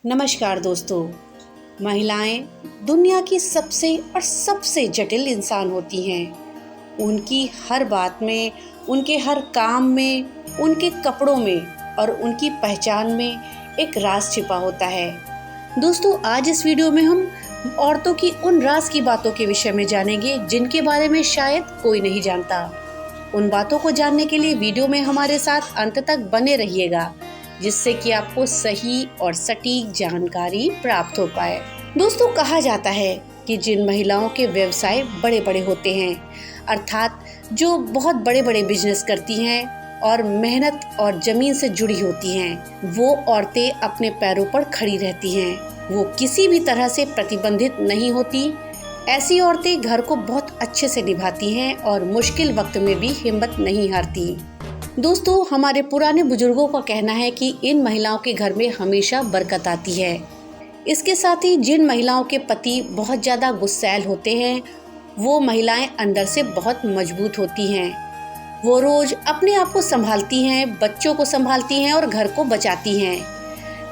नमस्कार दोस्तों। महिलाएं दुनिया की सबसे जटिल इंसान होती हैं। उनकी हर बात में, उनके हर काम में, उनके कपड़ों में और उनकी पहचान में एक राज छिपा होता है। दोस्तों, आज इस वीडियो में हम औरतों की उन राज की बातों के विषय में जानेंगे जिनके बारे में शायद कोई नहीं जानता। उन बातों को जानने के लिए वीडियो में हमारे साथ अंत तक बने रहिएगा, जिससे कि आपको सही और सटीक जानकारी प्राप्त हो पाए। दोस्तों, कहा जाता है कि जिन महिलाओं के व्यवसाय बड़े बड़े होते हैं, अर्थात जो बहुत बड़े बड़े बिजनेस करती हैं और मेहनत और जमीन से जुड़ी होती हैं, वो औरतें अपने पैरों पर खड़ी रहती हैं। वो किसी भी तरह से प्रतिबंधित नहीं होती। ऐसी औरतें घर को बहुत अच्छे से निभाती हैं और मुश्किल वक्त में भी हिम्मत नहीं हारती। दोस्तों, हमारे पुराने बुजुर्गों का कहना है कि इन महिलाओं के घर में हमेशा बरकत आती है। इसके साथ ही जिन महिलाओं के पति बहुत ज़्यादा गुस्सैल होते हैं, वो महिलाएं अंदर से बहुत मजबूत होती हैं। वो रोज़ अपने आप को संभालती हैं, बच्चों को संभालती हैं और घर को बचाती हैं।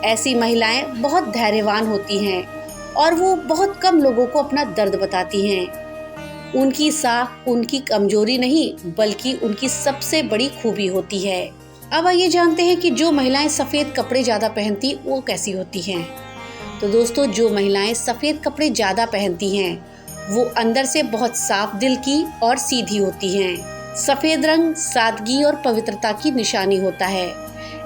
ऐसी महिलाएं बहुत धैर्यवान होती हैं और वो बहुत कम लोगों को अपना दर्द बताती हैं। उनकी साख उनकी कमजोरी नहीं, बल्कि उनकी सबसे बड़ी खूबी होती है। अब आइए जानते हैं कि जो महिलाएं सफ़ेद कपड़े ज़्यादा पहनती वो कैसी होती हैं। तो दोस्तों, जो महिलाएं सफ़ेद कपड़े ज़्यादा पहनती हैं, वो अंदर से बहुत साफ दिल की और सीधी होती हैं। सफ़ेद रंग सादगी और पवित्रता की निशानी होता है।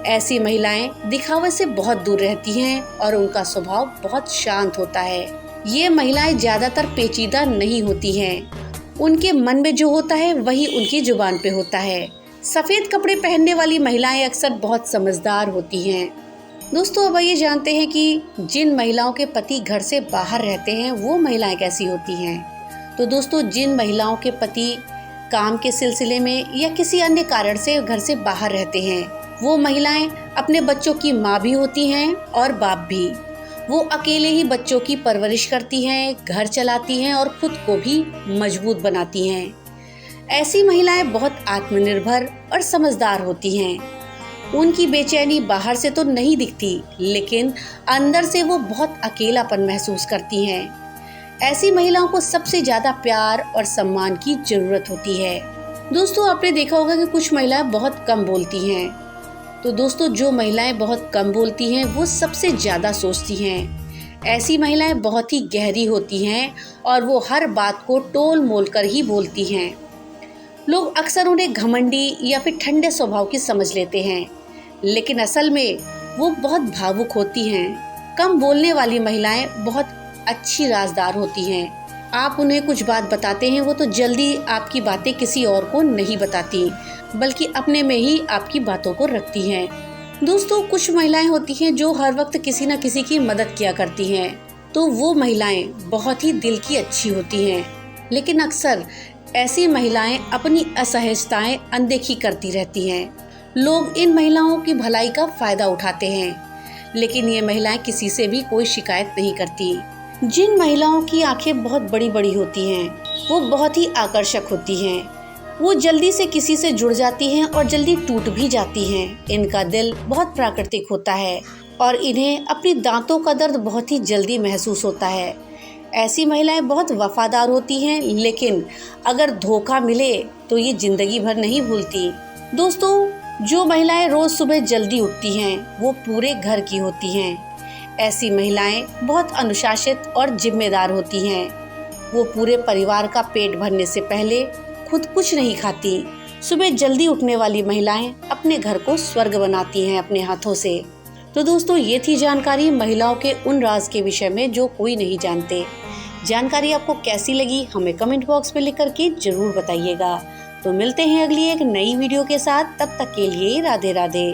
ऐसी महिलाएं दिखावे से बहुत दूर रहती हैं और उनका स्वभाव बहुत शांत होता है। ये महिलाएं ज़्यादातर पेचीदा नहीं होती हैं। उनके मन में जो होता है वही उनकी जुबान पे होता है। सफ़ेद कपड़े पहनने वाली महिलाएं अक्सर बहुत समझदार होती हैं। दोस्तों, अब ये जानते हैं कि जिन महिलाओं के पति घर से बाहर रहते हैं वो महिलाएं कैसी होती हैं। तो दोस्तों, जिन महिलाओं के पति काम के सिलसिले में या किसी अन्य कारण से घर से बाहर रहते हैं, वो महिलाएं अपने बच्चों की माँ भी होती हैं और बाप भी। वो अकेले ही बच्चों की परवरिश करती हैं, घर चलाती हैं और खुद को भी मजबूत बनाती हैं। ऐसी महिलाएं बहुत आत्मनिर्भर और समझदार होती हैं। उनकी बेचैनी बाहर से तो नहीं दिखती, लेकिन अंदर से वो बहुत अकेलापन महसूस करती हैं। ऐसी महिलाओं को सबसे ज़्यादा प्यार और सम्मान की ज़रूरत होती है। दोस्तों, आपने देखा होगा कि कुछ महिलाएं बहुत कम बोलती हैं। तो दोस्तों, जो महिलाएं बहुत कम बोलती हैं वो सबसे ज़्यादा सोचती हैं। ऐसी महिलाएं बहुत ही गहरी होती हैं और वो हर बात को टोल मोल कर ही बोलती हैं। लोग अक्सर उन्हें घमंडी या फिर ठंडे स्वभाव की समझ लेते हैं, लेकिन असल में वो बहुत भावुक होती हैं। कम बोलने वाली महिलाएं बहुत अच्छी राजदार होती हैं। आप उन्हें कुछ बात बताते हैं, वो तो जल्दी आपकी बातें किसी और को नहीं बताती, बल्कि अपने में ही आपकी बातों को रखती हैं। दोस्तों, कुछ महिलाएं होती हैं जो हर वक्त किसी न किसी की मदद किया करती हैं। तो वो महिलाएं बहुत ही दिल की अच्छी होती हैं, लेकिन अक्सर ऐसी महिलाएं अपनी असहजताएं अनदेखी करती रहती हैं। लोग इन महिलाओं की भलाई का फायदा उठाते हैं, लेकिन ये महिलाएं किसी से भी कोई शिकायत नहीं करती। जिन महिलाओं की आंखें बहुत बड़ी बड़ी होती हैं, वो बहुत ही आकर्षक होती हैं। वो जल्दी से किसी से जुड़ जाती हैं और जल्दी टूट भी जाती हैं। इनका दिल बहुत प्राकृतिक होता है और इन्हें अपनी दांतों का दर्द बहुत ही जल्दी महसूस होता है। ऐसी महिलाएं बहुत वफादार होती हैं, लेकिन अगर धोखा मिले तो ये जिंदगी भर नहीं भूलती। दोस्तों, जो महिलाएं रोज सुबह जल्दी उठती हैं, वो पूरे घर की होती हैं। ऐसी महिलाएं बहुत अनुशासित और जिम्मेदार होती हैं। वो पूरे परिवार का पेट भरने से पहले खुद कुछ नहीं खाती। सुबह जल्दी उठने वाली महिलाएं अपने घर को स्वर्ग बनाती हैं अपने हाथों से। तो दोस्तों, ये थी जानकारी महिलाओं के उन राज के विषय में जो कोई नहीं जानते। जानकारी आपको कैसी लगी हमें कमेंट बॉक्स में लिख करके जरूर बताइएगा। तो मिलते हैं अगली एक नई वीडियो के साथ। तब तक के लिए राधे राधे।